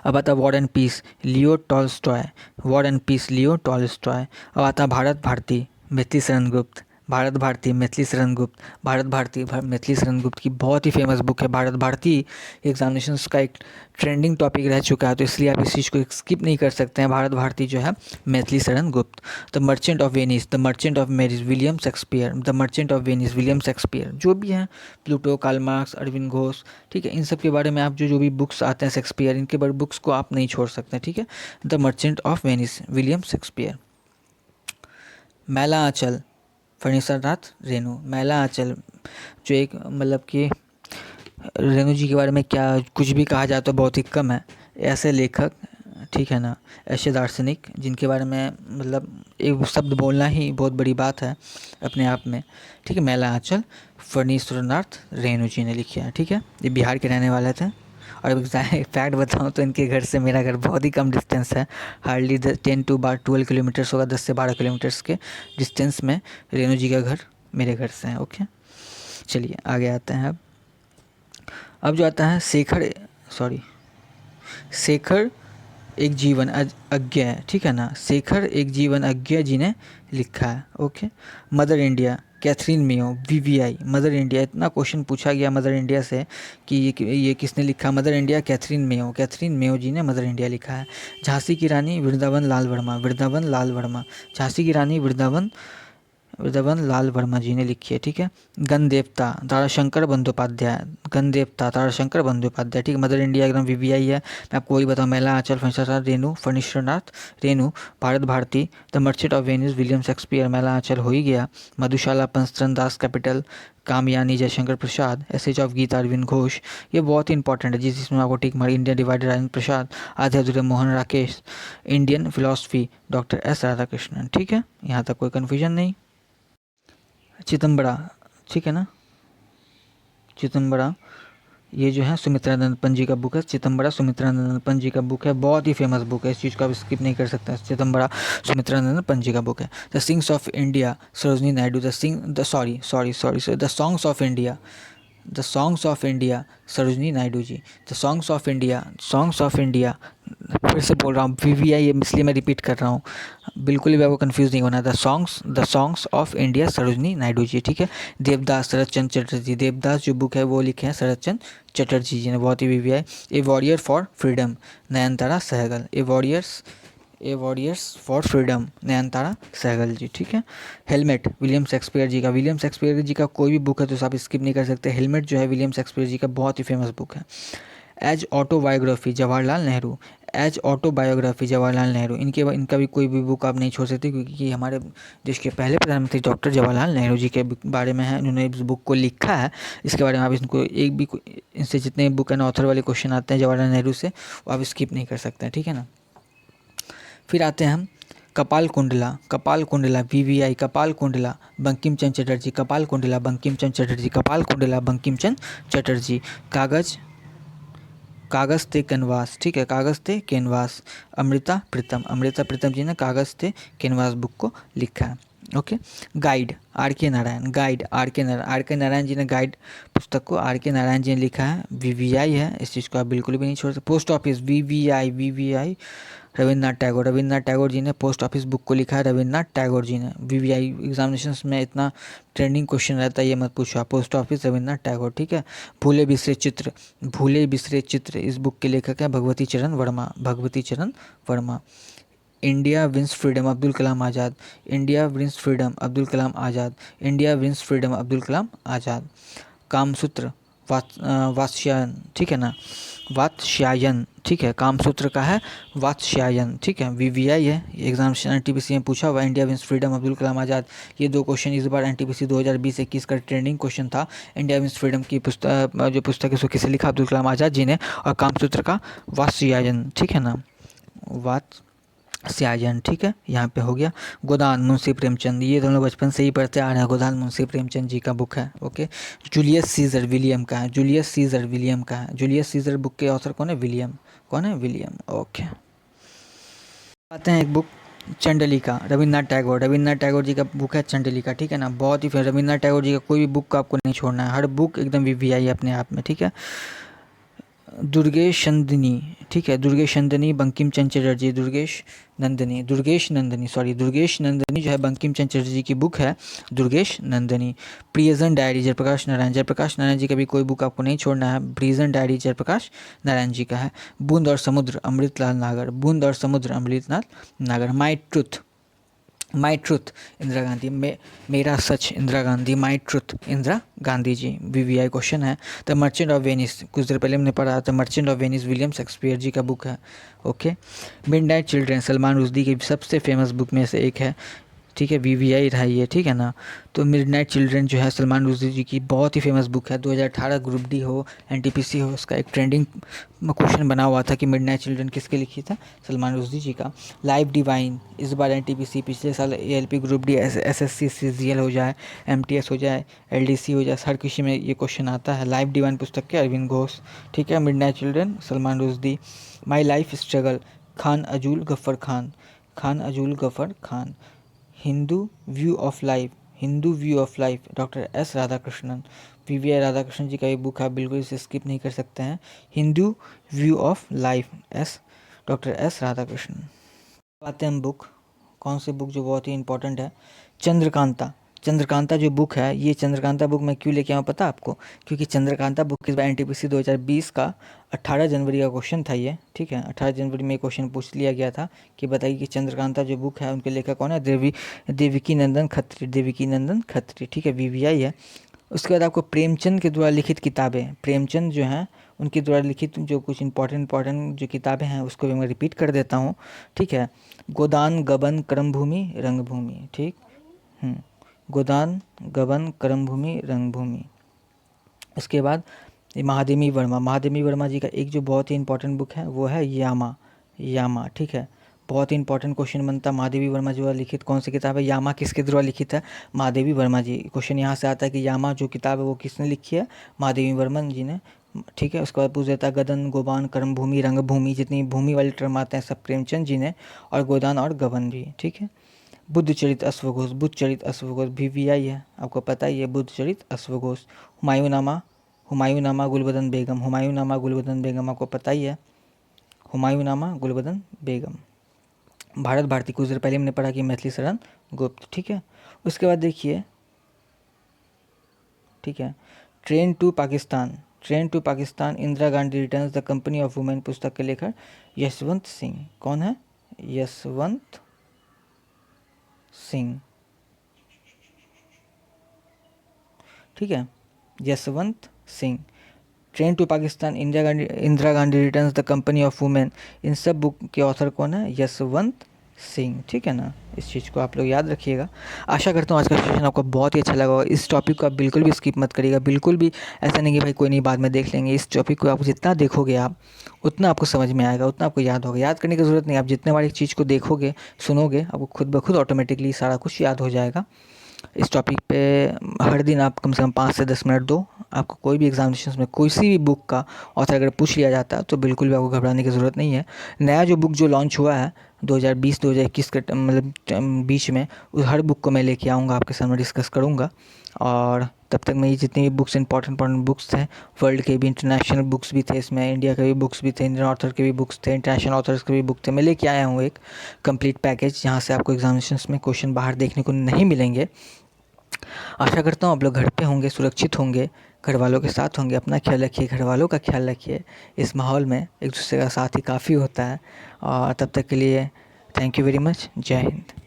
अब आता War and Peace Leo Tolstoy, अब आता भारत भारती मैथिली शरण गुप्त की बहुत ही फेमस बुक है। भारत भारती एग्जामिनेशंस का एक ट्रेंडिंग टॉपिक रह चुका है, तो इसलिए आप इस चीज़ को स्किप नहीं कर सकते हैं। भारत भारती जो है Maithili Sharan Gupt. The merchant of Venice William Shakespeare, जो भी हैं, Pluto, Karl Marx, Arvind Ghosh, ठीक है, इन सब के बारे में आप जो भी बुक्स आते हैं शेक्सपियर, इनके बारे बुक्स को आप नहीं छोड़ सकते, ठीक है। The merchant of Venice William Shakespeare. Maila आंचल फणीसर नाथ रेणु, मैला आंचल जो एक मतलब कि रेणु जी के बारे में क्या कुछ भी कहा जाए तो बहुत ही कम है, ऐसे लेखक, ठीक है ना, ऐसे दार्शनिक जिनके बारे में मतलब एक शब्द बोलना ही बहुत बड़ी बात है अपने आप में, ठीक है। मैला आंचल फणीश्वरनाथ रेणु जी ने लिखी है, ठीक है, ये बिहार के रहने वाले थे। और एक फैक्ट बताऊँ तो इनके घर से मेरा घर बहुत ही कम डिस्टेंस है, हार्डली 10 to 12 किलोमीटर्स होगा, 10 से 12 किलोमीटर्स के डिस्टेंस में रेणु जी का घर मेरे घर से है। ओके, चलिए आगे आते हैं। अब जो आता है शेखर एक जीवन अज्ञा, ठीक है ना, शेखर एक जीवन अज्ञा जी ने लिखा है। Okay, mother India Catherine Mayo, VVI, mother India, इतना क्वेश्चन पूछा गया मदर इंडिया से कि ये किसने लिखा, मदर इंडिया कैथरीन मेयो जी ने मदर इंडिया लिखा है। झांसी की रानी वृंदावन लाल वर्मा, झांसी की रानी वृंदावन लाल वर्मा जी ने लिखी है, ठीक है। गणदेवता ताराशंकर बंदोपाध्याय, ठीक है। मदर इंडिया एकदम वीवीआई है। मैं आपको वही बताऊँ, Maila Anchal Phanishwarnath Renu, Bharat Bharati, the merchant of Venice William Shakespeare, Maila Anchal हो ही गया, Madhushala Panchatantra Das Kapital Kamayani Jaishankar Prasad, essays of Gita Arvind Ghosh, ये बहुत ही इंपॉर्टेंट है जिसमें आपको टिक मारी। इंडिया डिवाइडेड राजेंद्र प्रसाद, आधे अधूरे Mohan Rakesh, Indian philosophy doctor S Radhakrishnan, ठीक है, यहाँ तक कोई कन्फ्यूजन नहीं। चिदम्बरा, ठीक है ना, चिदम्बरा ये जो है सुमित्रानंद पंत जी का बुक है, चिदम्बरा सुमित्रानंद पंत जी का बुक है, बहुत ही फेमस बुक है, इस चीज़ को आप स्किप नहीं कर सकते। चिदम्बरा सुमित्रानंद पंत जी का बुक है। The Sings of India Sarojini Naidu, the sorry the songs of India Sarojini Naidu ji. The songs of India, फिर से बोल रहा हूँ VVI, ये इसलिए मैं रिपीट कर रहा हूँ, बिल्कुल भी आपको कंफ्यूज नहीं होना। The songs of India Sarojini Naidu ji, ठीक है। देवदास शरद चंद्र चटर्जी, देवदास जो बुक है वो लिखे हैं शरद चंद्र चटर्जी जी ने, बहुत ही VVI। A warrior for freedom Nayantara Sahgal, a warriors for freedom Nayantara Sahgal ji, ठीक है। हेलमेट विलियम शेक्सपियर जी का, विलियम शेक्सपियर जी का कोई भी बुक है तो आप स्किप नहीं कर सकते। हेलमेट जो है विलियम शेक्सपियर जी का बहुत ही फेमस बुक है। As autobiography Jawaharlal Nehru, as autobiography Jawaharlal Nehru, इनका भी कोई भी बुक आप नहीं छोड़ सकते, क्योंकि ये हमारे देश के पहले प्रधानमंत्री डॉक्टर जवाहरलाल नेहरू जी के बारे में है, इन्होंने इस बुक को लिखा है। इसके बारे में आप इनको एक भी इनसे जितने बुक एंड ऑथर वाले क्वेश्चन आते हैं जवाहरलाल नेहरू से, वो आप स्किप नहीं कर सकते हैं, ठीक है ना। फिर आते हैं हम कपाल कुंडला VVI, कपाल कुंडला बंकिम चंद्र चटर्जी, कपाल कुंडला बंकिम चंद्र चटर्जी, कपाल कुंडला बंकिम चंद्र चटर्जी। कागज़ थे कैनवास, ठीक है, कागज़ थे कैनवास अमृता प्रीतम जी ने कागज़ थे कैनवास बुक को लिखा है। ओके। गाइड आर के नारायण जी ने गाइड पुस्तक को आर के नारायण जी ने लिखा है। VVI है, इस चीज़ को आप बिल्कुल भी नहीं छोड़ सकते। Post office VVI Rabindranath Tagore ji ने पोस्ट ऑफिस बुक को लिखा है, रविन्द्रनाथ टैगोर जी ने। VVI एग्जामिनेशंस में इतना ट्रेंडिंग क्वेश्चन रहता है, ये मत पूछो आप। पोस्ट ऑफिस रविन्द्रनाथ टैगोर, ठीक है। भूले बिसरे चित्र इस बुक के लेखक है Bhagwati Charan Verma. India wins freedom Abdul Kalam Azad, India wins freedom Abdul Kalam Azad. Kamasutra Vatsyayan, ठीक है ना, वात्स्यायन, ठीक है, कामसूत्र का है वात्स्यायन, ठीक है। VVI है, एग्जामिनेशन NTPC में पूछा हुआ। India wins freedom Abdul Kalam आज़ाद, ये दो क्वेश्चन इस बार NTPC 2020-21 का ट्रेंडिंग क्वेश्चन था। इंडिया विंस फ्रीडम की पुस्तक है उसको किसे लिखा, अब्दुल कलाम आज़ाद जी ने, और कामसूत्र का वात्स्यायन, ठीक है ना, वात्स्यायन, ठीक है। यहाँ पे हो गया। गोदान मुंशी प्रेमचंद, ये दोनों बचपन से ही पढ़ते आ रहे हैं, गोदान मुंशी प्रेमचंद जी का बुक है। ओके। जूलियस सीजर विलियम का है, जूलियस सीजर बुक के ऑथर कौन है, विलियम। ओके। आते हैं एक बुक चंडलिका, रविन्द्रनाथ टैगोर जी का बुक है चंडलिका, ठीक है ना, बहुत ही फेमस। रविन्द्रनाथ टैगोर जी का कोई भी बुक को आपको नहीं छोड़ना है, हर बुक एकदम VVI है अपने आप में, ठीक है। दुर्गेश नंदिनी, ठीक है, दुर्गेश नंदिनी बंकिम चंद्र चटर्जी, दुर्गेश नंदिनी जो है बंकिम चंद्र चटर्जी की बुक है, दुर्गेश नंदिनी। प्रियजन डायरी जयप्रकाश नारायण जी का भी कोई बुक आपको नहीं छोड़ना है, प्रियजन डायरी जयप्रकाश नारायण जी का है। बूंद और समुद्र अमृतलाल नागर। माई ट्रुथ इंदिरा गांधी, मेरा सच Indira Gandhi, my truth Indira Gandhi ji, VVI question है। द मर्चेंट ऑफ वेनिस, कुछ देर पहले हमने पढ़ा, the merchant of Venice William Shakespeare ji का बुक है। Okay. Midnight children Salman Rushdie की सबसे फेमस बुक में से एक है, ठीक है, VVI रहा ये, ठीक है ना। तो मिडनाइट चिल्ड्रन जो है सलमान रुश्दी जी की बहुत ही फेमस बुक है। 2018 ग्रुप D हो NTPC हो, उसका एक ट्रेंडिंग क्वेश्चन बना हुआ था कि मिडनाइट चिल्ड्रन किसके लिखी था, सलमान रुश्दी जी का। लाइफ डिवाइन इस बार NTPC, पिछले साल ALP group D SSC CGL हो जाए, MTS हो जाए, LDC हो जाए, हर किसी में ये क्वेश्चन आता है। लाइफ डिवाइन पुस्तक के अरविंद घोष, ठीक है। Midnight children Salman Rushdie. My life struggle Khan अजूल Ghaffar Khan. Hindu view of life doctor S Radhakrishnan, VVI Radhakrishnan ji का ये बुक आप बिल्कुल इसे स्किप नहीं कर सकते हैं। Hindu view of life doctor S Radhakrishnan. आते हैं हम बुक, कौन सी बुक जो बहुत ही इंपॉर्टेंट है, चंद्रकांता जो बुक है, ये चंद्रकांता बुक मैं क्यों लेके आऊँ पता आपको, क्योंकि चंद्रकांता बुक इस बार NTPC 2020 का 18 जनवरी का क्वेश्चन था ये, ठीक है। 18 जनवरी में क्वेश्चन पूछ लिया गया था कि बताइए कि चंद्रकांता जो बुक है उनके लेखक कौन है, देविकी नंदन खत्री, ठीक है, VVI है। उसके बाद आपको प्रेमचंद के द्वारा लिखित किताबें, प्रेमचंद जो हैं उनके द्वारा लिखित जो कुछ इंपॉर्टेंट जो किताबें हैं उसको भी मैं रिपीट कर देता हूँ, ठीक है। गोदान गबन कर्मभूमि रंगभूमि, ठीक, गोदान गबन कर्मभूमि रंगभूमि। उसके बाद महादेवी वर्मा जी का एक जो बहुत ही इंपॉर्टेंट बुक है वो है यामा, ठीक है, बहुत ही इंपॉर्टेंट क्वेश्चन बनता है। महादेवी वर्मा जी द्वारा लिखित कौन सी किताब है, यामा किसके द्वारा लिखित है, महादेवी वर्मा जी। क्वेश्चन यहाँ से आता है कि यामा जो किताब है वो किसने लिखी है, महादेवी वर्मा जी ने ठीक है। उसके बाद पूछ देता है गदन, गोबान, कर्मभूमि, रंगभूमि, जितनी भूमि वाले टर्म आते हैं सब प्रेमचंद जी ने, और गोदान और गबन भी, ठीक है। बुद्ध चरित अश्वघोष, बुद्ध चरित अश्वघोष BVI है, आपको पता ही है बुद्ध चरित अश्वघोष। हुमायूंनामा, हुमायूंनामा गुलबदन बेगम, हुमायूंनामा गुलबदन बेगम आपको पता ही है, हुमायूंनामा गुलबदन बेगम। भारत भारती कुछ देर पहले हमने पढ़ा कि मैथिली शरण गुप्त, ठीक है। उसके बाद देखिए, ठीक है, Train to Pakistan, Train to Pakistan, Indira Gandhi returns the company of Women पुस्तक के लेखक यशवंत सिंह। कौन है? यशवंत सिंह, ठीक है, Yashwant Singh. Train to Pakistan, Indira Gandhi returns the company of women, इन सब बुक के ऑथर कौन है? यशवंत सिंह, ठीक है ना। इस चीज़ को आप लोग याद रखिएगा। आशा करता हूँ आज का सेशन आपको बहुत ही अच्छा लगा होगा। इस टॉपिक को आप बिल्कुल भी स्किप मत करिएगा, बिल्कुल भी ऐसा नहीं कि भाई कोई नहीं बाद में देख लेंगे। इस टॉपिक को आप जितना देखोगे आप उतना आपको समझ में आएगा, उतना आपको याद होगा। याद करने की ज़रूरत नहीं, आप जितने बार एक चीज़ को देखोगे सुनोगे आपको खुद ब खुद ऑटोमेटिकली सारा कुछ याद हो जाएगा। इस टॉपिक पे हर दिन आप कम से कम 5 से 10 मिनट दो। आपको कोई भी एग्जामिनेशन में कोई सी भी बुक का ऑथर अगर पूछ लिया जाता है तो बिल्कुल भी आपको घबराने की ज़रूरत नहीं है। नया जो बुक जो लॉन्च हुआ है 2020-2021 के मतलब बीच में, उस हर बुक को मैं लेके आऊँगा, आपके सामने डिस्कस करूँगा। और तब तक मेरी जितनी भी बुक्स इंपॉर्टेंट बुक्स थे, वर्ल्ड के भी, इंटरनेशनल बुक्स भी थे इसमें, इंडिया के भी बुक्स भी थे, इंडियन ऑथर के भी बुक्स थे, इंटरनेशनल ऑथर्स के भी बुक थे, मैं लेके आया हूँ एक कंप्लीट पैकेज जहाँ से आपको एग्जामिनेशंस में क्वेश्चन बाहर देखने को नहीं मिलेंगे। आशा करता हूँ आप लोग घर पे होंगे, सुरक्षित होंगे, घर वालों के साथ होंगे। अपना ख्याल रखिए, घर वालों का ख्याल रखिए। इस माहौल में एक दूसरे का साथ ही काफ़ी होता है। और तब तक के लिए थैंक यू वेरी मच। जय हिंद।